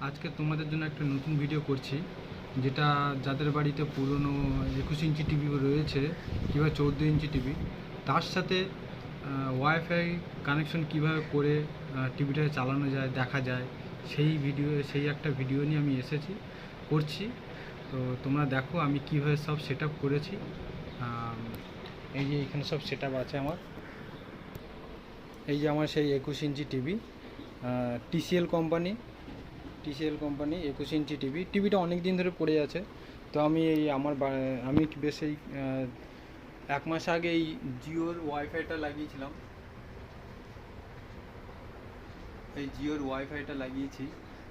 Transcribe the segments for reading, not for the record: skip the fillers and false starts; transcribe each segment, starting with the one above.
আজকে তোমাদের জন্য একটা নতুন ভিডিও করছি, যেটা যাদের বাড়িতে পুরনো 21 ইঞ্চি টিভি রয়েছে কিংবা 14 ইঞ্চি টিভি, তার সাথে ওয়াইফাই কানেকশন কিভাবে করে টিভিটাকে চালানো যায়, দেখা যায়, সেই একটা ভিডিও নিয়ে আমি করছি। তো তোমরা দেখো আমি কীভাবে সব সেট আপ করেছি। এই যে এখানে সব সেট আপ আছে আমার। এই যে আমার সেই 21 ইঞ্চি টিভি, টিসিএল কোম্পানি 21 ইঞ্চি টিভিটা অনেক দিন ধরে পড়ে আছে। তো আমি আমি বেশ এই 1 মাস আগে এই জিওর ওয়াইফাইটা লাগিয়েছি।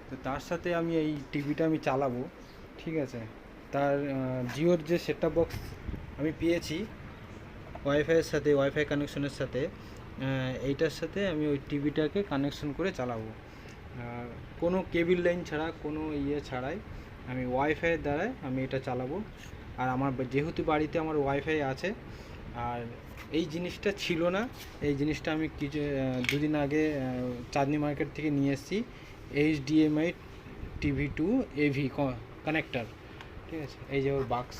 তো তার সাথে আমি এই টিভিটা আমি চালাবো, ঠিক আছে। তার জিওর যে সেট টপ বক্স আমি পেয়েছি ওয়াইফাই কানেকশনের সাথে, এইটার সাথে আমি ওই টিভিটাকে কানেকশন করে চালাবো। কোনো কেবিল লাইন ছাড়া, কোনো ছাড়াই আমি ওয়াইফাইয়ের দ্বারাই আমি এটা চালাবো। আর আমার যেহেতু বাড়িতে আমার ওয়াইফাই আছে, আর এই জিনিসটা ছিল না, এই জিনিসটা আমি দুদিন আগে চাঁদনি মার্কেট থেকে নিয়ে এসেছি। HDMI TV to AV connector, ঠিক আছে। এই যে ওর বক্স,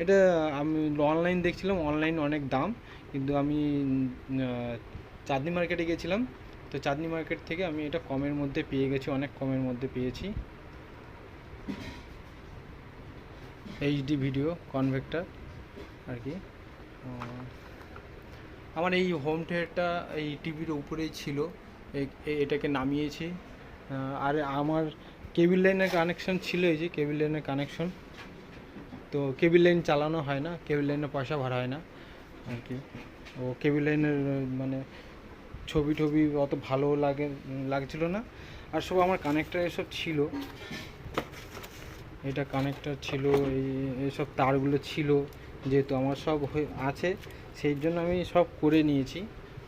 এটা আমি অনলাইন দেখছিলাম, অনলাইন অনেক দাম, কিন্তু আমি চাঁদনি মার্কেটে গেছিলাম। তো চাঁদনি মার্কেট থেকে আমি এটা কমের মধ্যে পেয়ে গেছি, অনেক কমের মধ্যে পেয়েছি। HD ভিডিও কনভার্টার আর কি। আমার এই হোম থিয়েটারটা এই টিভির উপরেই ছিল, এটাকে নামিয়েছি। আর আমার কেবিল লাইনের কানেকশন ছিল, এই যে কেবিল লাইনের কানেকশন। তো কেবিল লাইন চালানো হয় না, কেবিল লাইনে পয়সা ভরা হয় না আর কি। ও কেবিল লাইনের মানে ছবি অত ভালো লাগছিল না। আর সব আমার কানেক্টার এসব ছিল, এটা কানেক্টার ছিল, এইসব তারগুলো ছিল, যেহেতু আমার সব আছে, সেই জন্য আমি সব করে নিয়েছি,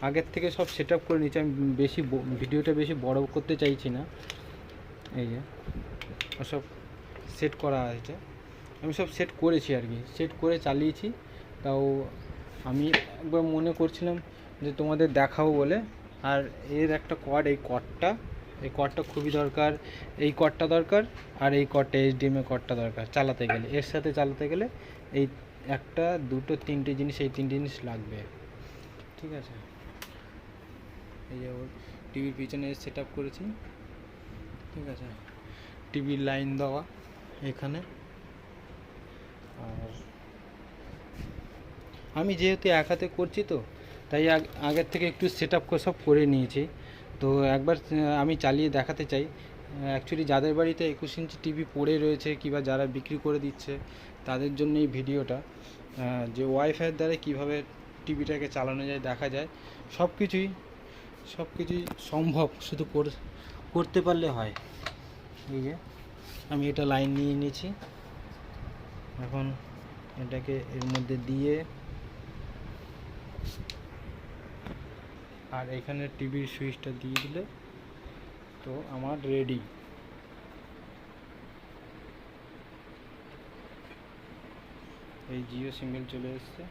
আগের থেকে সব সেট আপ করে নিয়েছি। আমি ভিডিওটা বেশি বড় করতে চাইছি না। এই যে সব সেট করা আছে, আমি সব সেট করেছি আর কি, সেট করে চালিয়েছি। তাও আমি একবার মনে করছিলাম যে তোমাদের দেখাবো বলে। আর এর একটা কর্ড, এই কর্ডটা খুবই দরকার, এই কর্ডটা দরকার, আর এই কর্ডটা HDMI কর্ডটা দরকার চালাতে গেলে, এর সাথে চালাতে গেলে এই একটা দুটো তিনটে জিনিস, এই তিনটে জিনিস লাগবে, ঠিক আছে। এই যে টিভির পিছনে সেট আপ করেছি, ঠিক আছে। টিভির লাইন দেওয়া এখানে। আর আমি যেহেতু এক হাতে করছি, তো তাই আগের থেকে একটু সেট আপ সব করে নিয়েছি। তো একবার আমি চালিয়ে দেখাতে চাই। অ্যাকচুয়ালি যাদের বাড়িতে 21 ইঞ্চি টিভি পড়ে রয়েছে, কিংবা যারা বিক্রি করে দিচ্ছে, তাদের জন্য এই ভিডিওটা, যে ওয়াইফাইয়ের দ্বারা কীভাবে টিভিটাকে চালানো যায়, দেখা যায়, সব কিছুই সম্ভব, শুধু করতে পারলে হয়। এই যে আমি এটা লাইন নিয়ে নিয়েছি, এখন এটাকে এর মধ্যে দিয়ে, আর এখানে টিভির সুইচটা দিয়ে দিলে তো আমার রেডি। এই জিও সিম্বল চলে এসছে।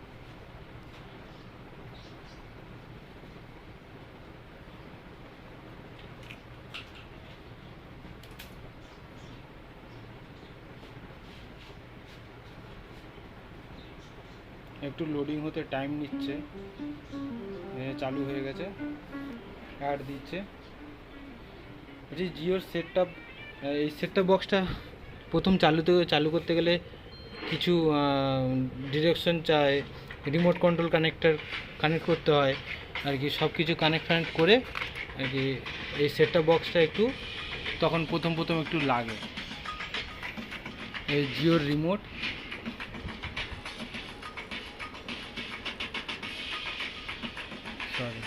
একটু লোডিং হতে টাইম নিচ্ছে, চালু হয়ে গেছে, অ্যাড দিচ্ছে। এই জিওর এই সেট টপ বক্সটা প্রথম চালু করতে গেলে কিছু ডিরেকশন চায়, রিমোট কন্ট্রোল কানেক্ট করতে হয় আর কি। সব কিছু কানেক্ট করে আর কি এই সেট টপ বক্সটা একটু তখন প্রথম একটু লাগে। এই জিওর রিমোট, সরি,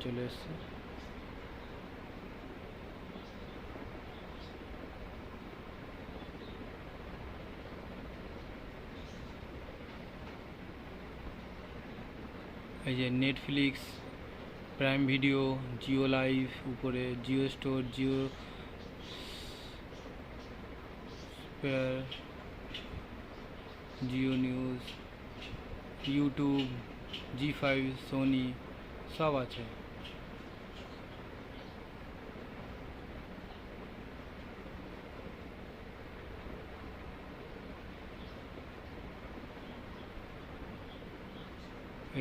চলে এসছে। এই যে Netflix, Prime Video, Jio live, উপরে Jio store, Jio Sphere, Jio news, YouTube, Zee five, Sony সব আছে।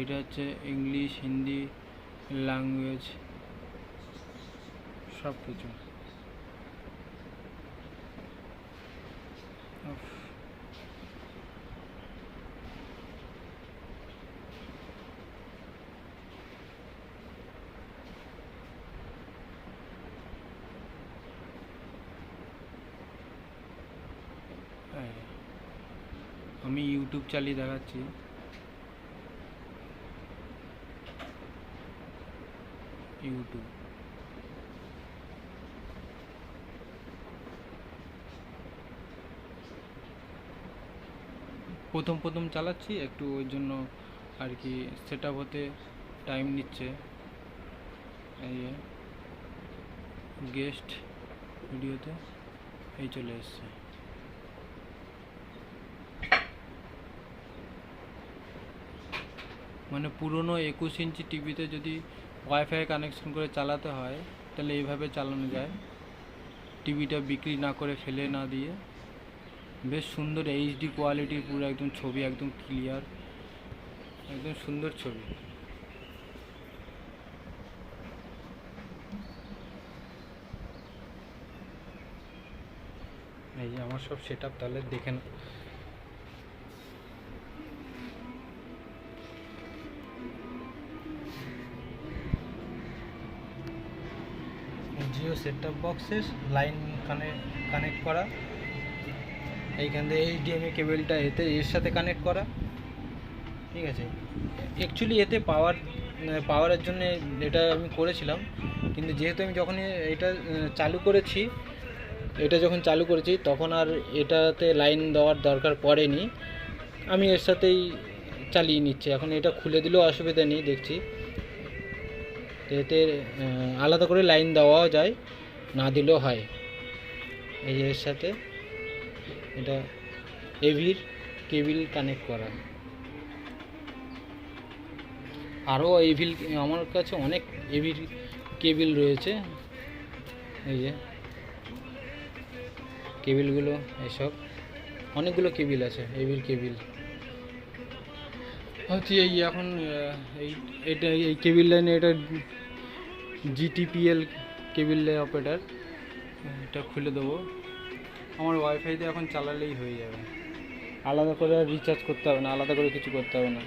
এটা হচ্ছে ইংলিশ, হিন্দি ল্যাঙ্গুয়েজ সব কিছু। আমি ইউটিউব চালিয়ে দেখাচ্ছি। ইউটিউব প্রথম চালাচ্ছি একটু, ওই জন্য আর কি সেট আপ হতে টাইম নিচ্ছে। এই গেস্ট ভিডিওতে এই চলে এসছে। মানে পুরনো 21 ইঞ্চি টিভিতে যদি ওয়াইফাই কানেকশন করে চালাতে হয় তাহলে এইভাবে চালানো যায়, টিভিটা বিক্রি না করে ফেলে না দিয়ে। বেশ সুন্দর এইচডি কোয়ালিটির, পুরো একদম ছবি একদম ক্লিয়ার, একদম সুন্দর ছবি। এই যে আমার সব সেট আপ, তাহলে দেখে না। জিও সেট টপ বক্সের লাইন কানেক্ট করা, এইখান থেকে এইচডিএমআই কেবলটা এর সাথে কানেক্ট করা, ঠিক আছে। অ্যাকচুয়ালি এতে পাওয়ারের জন্য এটা আমি করেছিলাম, কিন্তু যেহেতু আমি যখন এটা চালু করেছি তখন আর এটাতে লাইন দেওয়ার দরকার পড়েনি, আমি এর সাথেই চালিয়ে নিচ্ছি। এখন এটা খুলে দিলেও অসুবিধা নেই, দেখছি এতে আলাদা করে লাইন দেওয়াও যায়, না দিলেও হয়। এই যে এর সাথে এটা এভির কেবিল কানেক্ট করা। আরও এভিল, আমার কাছে অনেক এভির কেবিল রয়েছে। এই যে কেবিলগুলো, এসব অনেকগুলো কেবিল আছে, এভির কেবিল হচ্ছে এই। এখন এই কেবিল লাইনে এটা জিটিপিএল কেবিল অপারেটার, এটা খুলে দেবো। আমার ওয়াইফাই দিয়ে এখন চালালেই হয়ে যাবে, আলাদা করে রিচার্জ করতে হবে না, আলাদা করে কিছু করতে হবে না।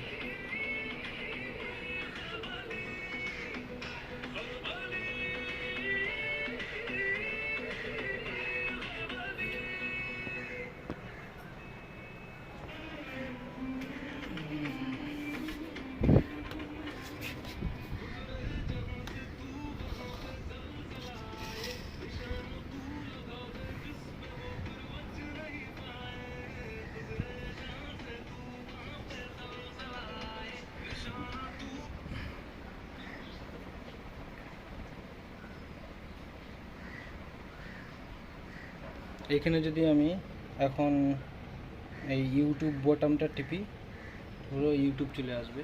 এখানে যদি আমি এখন এই ইউটিউব বোতামটা টিপি, পুরো ইউটিউব চলে আসবে।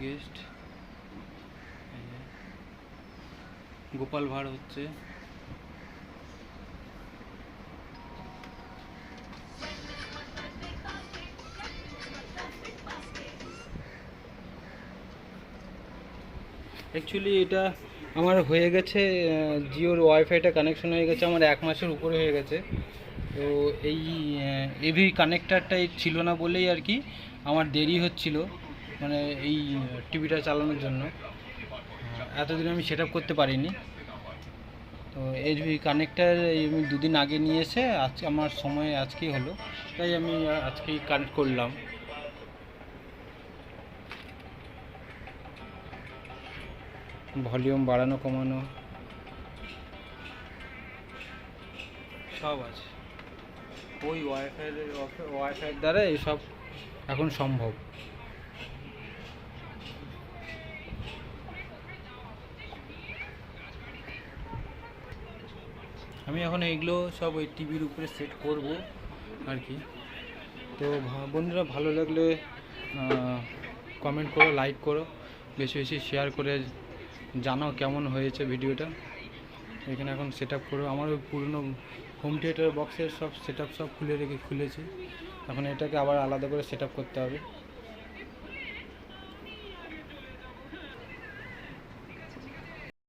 গেস্ট গোপাল ভাঁড় হচ্ছে, অ্যাকচুয়ালি এটা আমার হয়ে গেছে, জিওর ওয়াইফাইটা কানেকশন হয়ে গেছে আমার 1 মাসের উপরে হয়ে গেছে। তো এই এভি কানেক্টারটাই ছিল না বলেই আর কি আমার দেরি হচ্ছিল, মানে এই টিভিটা চালানোর জন্য এতদিন আমি সেট আপ করতে পারিনি। তো এভি কানেক্টার আমি 2 দিন আগে নিয়ে এসে আজকে আমার সময় আজকেই হলো, তাই আমি আজকেই কানেক্ট করলাম। ভলিউম বাড়ানো কমানো সব আছে, ওই ওয়াইফাইয়ের দ্বারা এসব এখন সম্ভব। আমি এখন এইগুলো সব ওই টিভির উপরে সেট করব আর কি। তো বন্ধুরা ভালো লাগলে কমেন্ট করো, লাইক করো, বেশি বেশি শেয়ার করে জানাও কেমন হয়েছে ভিডিওটা। এখানে এখন সেট আপ করবো। আমার ওই পুরনো হোম থিয়েটার বক্সের সব সেট আপ সব খুলেছি, এখন এটাকে আবার আলাদা করে সেট আপ করতে হবে।